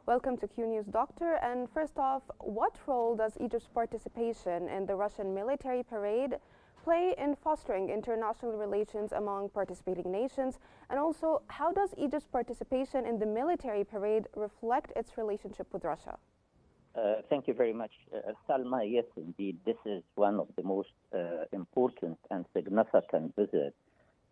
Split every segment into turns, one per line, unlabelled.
Welcome to Qnews, Doctor. And first off, what role does Egypt's participation in the Russian military parade play in fostering international relations among participating nations? And also, how does Egypt's participation in the military parade reflect its relationship with Russia?
Thank you very much, Salma. Yes, indeed, this is one of the most important and significant visits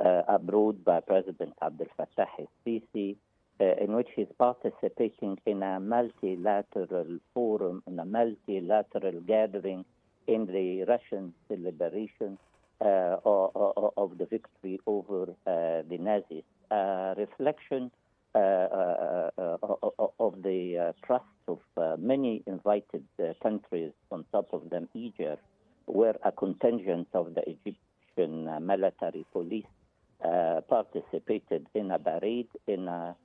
abroad by President Abdel Fatah al-Sisi, in which he's participating in a multilateral forum, in a multilateral gathering in the Russian celebration of the victory over the Nazis. Reflection of the trust of many invited countries, on top of them Egypt, where a contingent of the Egyptian military police participated in a parade in a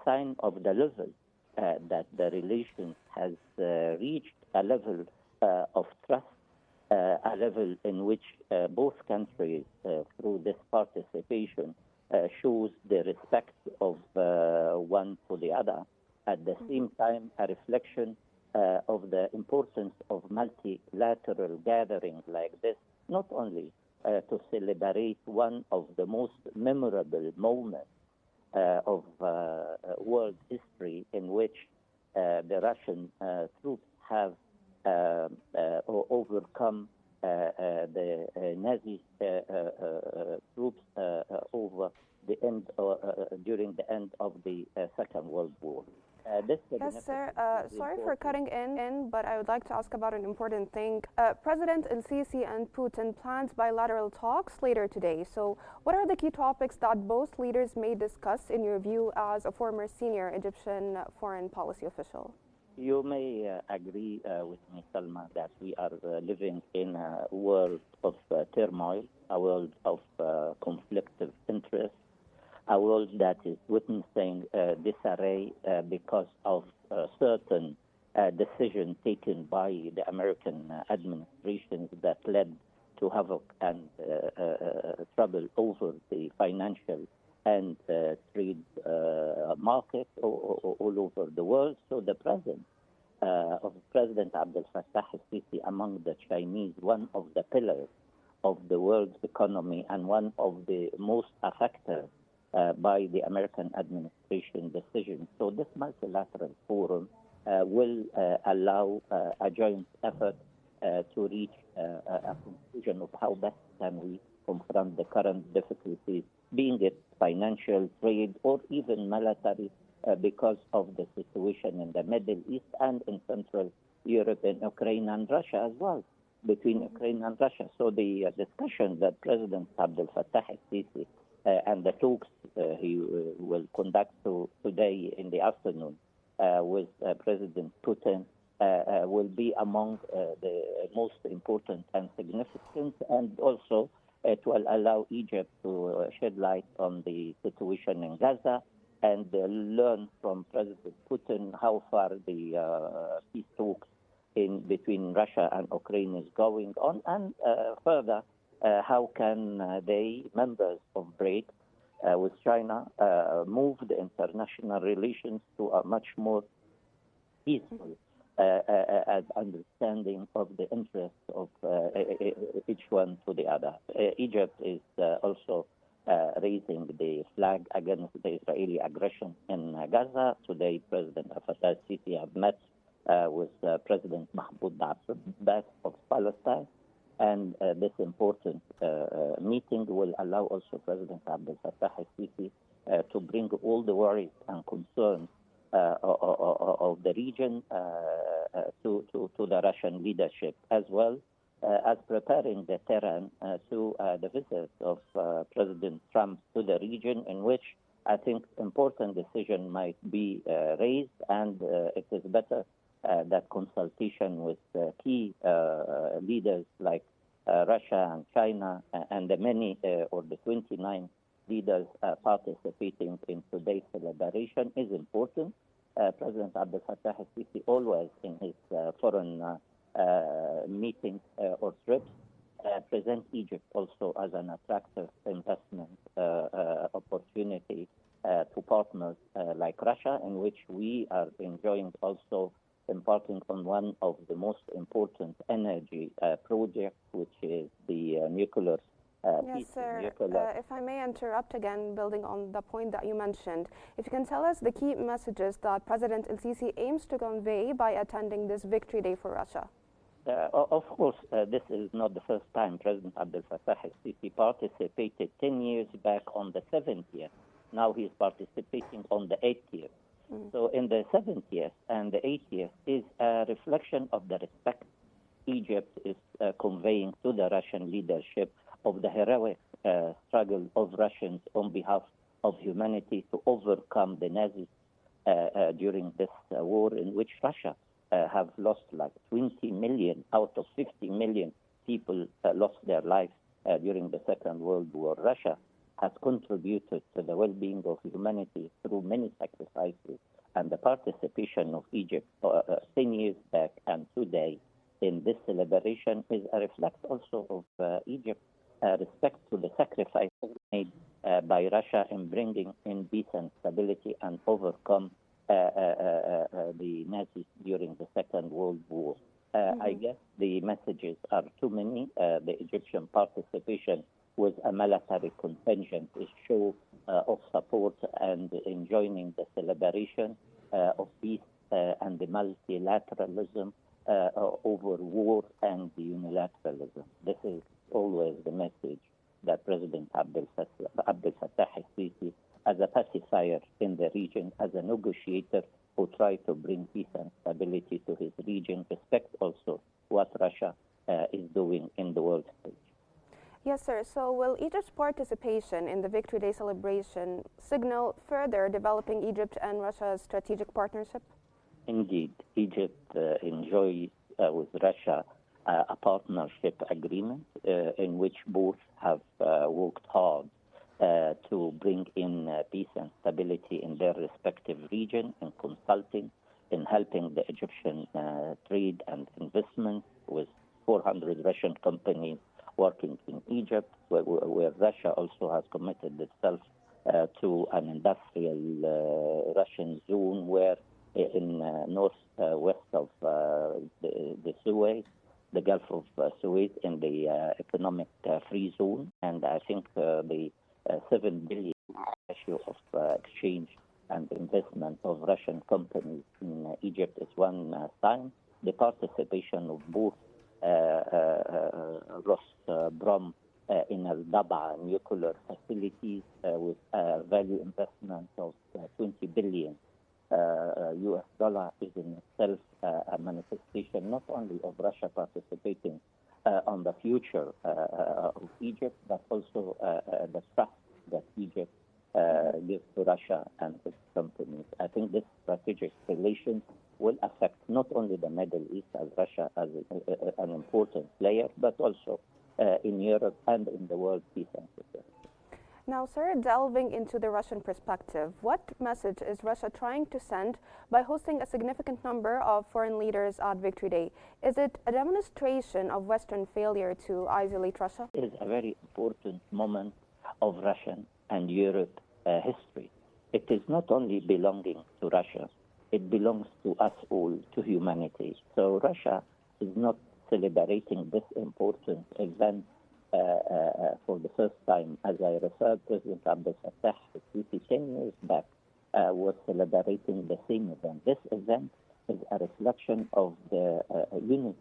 sign of the level that the relations has reached a level of trust, a level in which both countries, through this participation, shows the respect of one to the other. At the same time, a reflection of the importance of multilateral gatherings like this, not only to celebrate one of the most memorable moments of world history, in which the Russian troops have overcome the Nazi troops over the end during the end of the Second World War.
Yes, sir. Sorry for cutting in, but I would like to ask about an important thing. President al-Sisi and Putin planned bilateral talks later today. So what are the key topics that both leaders may discuss, in your view, as a former senior Egyptian foreign policy official?
You may agree with me, Salma, that we are living in a world of turmoil, a world of conflictive interests, a world that is witnessing disarray because of certain decisions taken by the American administration that led to havoc and trouble over the financial and trade market all over the world. So the presence of President Abdel Fatah al-Sisi among the Chinese, one of the pillars of the world's economy and one of the most affected by the American administration decision. So this multilateral forum will allow a joint effort to reach a conclusion of how best can we confront the current difficulties, being it financial, trade, or even military, because of the situation in the Middle East and in Central Europe, and Ukraine and Russia as well, between Ukraine and Russia. So the discussion that President Abdel Fatah al-Sisi and the talks he will conduct today in the afternoon with President Putin will be among the most important and significant, and also it will allow Egypt to shed light on the situation in Gaza and learn from President Putin how far the peace talks between Russia and Ukraine is going on, and further, how can they, members of BRICS with China, move the international relations to a much more peaceful understanding of the interests of each one to the other. Egypt is also raising the flag against the Israeli aggression in Gaza. Today, President Fatah al-Sisi have met with President Mahmoud Abbas of Palestine. And this important meeting will allow also President Abdel Fatah al-Sisi to bring all the worries and concerns of the region to the Russian leadership, as well as preparing the terrain to the visit of President Trump to the region, in which I think important decision might be raised, and it is better that consultation with key leaders like Russia and China and the many or the 29 leaders participating in today's celebration is important. President Abdel Fatah al-Sisi always in his foreign meetings or trips present Egypt also as an attractive investment opportunity to partners like Russia, in which we are enjoying also embarking on one of the most important energy projects, which is the nuclear
Yes,
peace.
sir.
Nuclear.
If I may interrupt again, building on the point that you mentioned, if you can tell us the key messages that President El-Sisi aims to convey by attending this Victory Day for Russia.
Of course, this is not the first time President Abdel Fatah al-Sisi participated 10 years back on the 7th year. Now he is participating on the 8th year. So in the 7th year and the 8th year is a reflection of the respect Egypt is conveying to the Russian leadership of the heroic struggle of Russians on behalf of humanity to overcome the Nazis during this war, in which Russia have lost like 20 million out of 50 million people lost their lives during the Second World War. Russia has contributed to the well-being of humanity through many sacrifices, and the participation of Egypt 10 years back and today in this celebration is a reflection also of Egypt's respect to the sacrifices made by Russia in bringing in peace and stability and overcome the Nazis during the Second World War. I guess the messages are too many. The Egyptian participation with a military contingent is show of support and in joining the celebration of peace and the multilateralism over war and the unilateralism. This is always the message that President Abdel Fatah al-Sisi, as a pacifier in the region, as a negotiator who tried to bring peace and stability to his region, respect also what Russia is doing in the world stage.
Yes, sir. So will Egypt's participation in the Victory Day celebration signal further developing Egypt and Russia's strategic partnership?
Indeed, Egypt enjoys with Russia a partnership agreement in which both have worked hard to bring in peace and stability in their respective region, in consulting, in helping the Egyptian trade and investment with 400 Russian companies working in Egypt, where Russia also has committed itself to an industrial Russian zone where in northwest of the Suez, the Gulf of Suez, in the economic free zone. And I think the 7 billion ratio of exchange and investment of Russian companies in Egypt is one sign. The participation of both Rosbrom in Al-Daba nuclear facilities with a value investment of 20 billion US dollar is in itself a manifestation not only of Russia participating on the future of Egypt, but also the trust that Egypt gives to Russia and its companies. I think this strategic relations will affect not only the Middle East as Russia as an important player, but also in Europe and in the world peace and security.
Now, sir, delving into the Russian perspective, what message is Russia trying to send by hosting a significant number of foreign leaders at Victory Day? Is it a demonstration of Western failure to isolate Russia?
It is a very important moment of Russian and Europe history. It is not only belonging to Russia, it belongs to us all, to humanity. So Russia is not celebrating this important event for the first time. As I referred, President Abdel Fatah al-Sisi 10 years back was celebrating the same event. This event is a reflection of the unity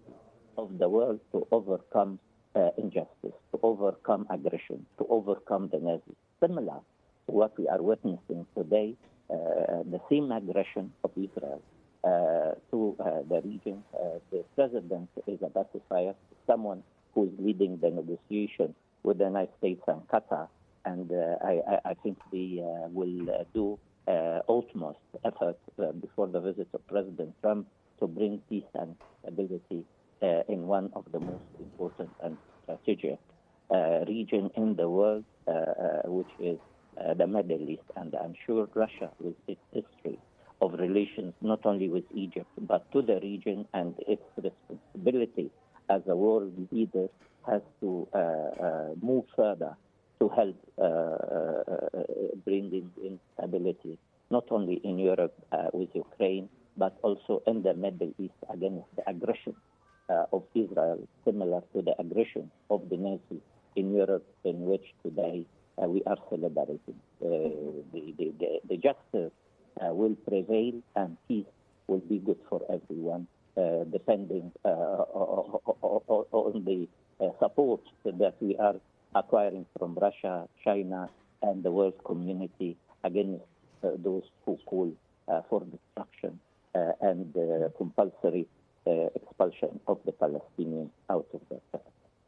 of the world to overcome injustice, to overcome aggression, to overcome the Nazis. Similar to what we are witnessing today, the same aggression of Israel to the region. The president is a pacifier, someone who is leading the negotiation with the United States and Qatar, and I think they will do utmost effort before the visit of President Trump to bring peace and stability in one of the most important and strategic region in the world, which is the Middle East. And I'm sure Russia, with its history of relations not only with Egypt, but to the region and its responsibility as a world leader, has to move further to help bringing in stability, not only in Europe with Ukraine, but also in the Middle East against the aggression of Israel, similar to the aggression of the Nazis in Europe, in which today we are celebrating. The justice will prevail and peace will be good for everyone, depending on the support that we are acquiring from Russia, China, and the world community against those who call for destruction and compulsory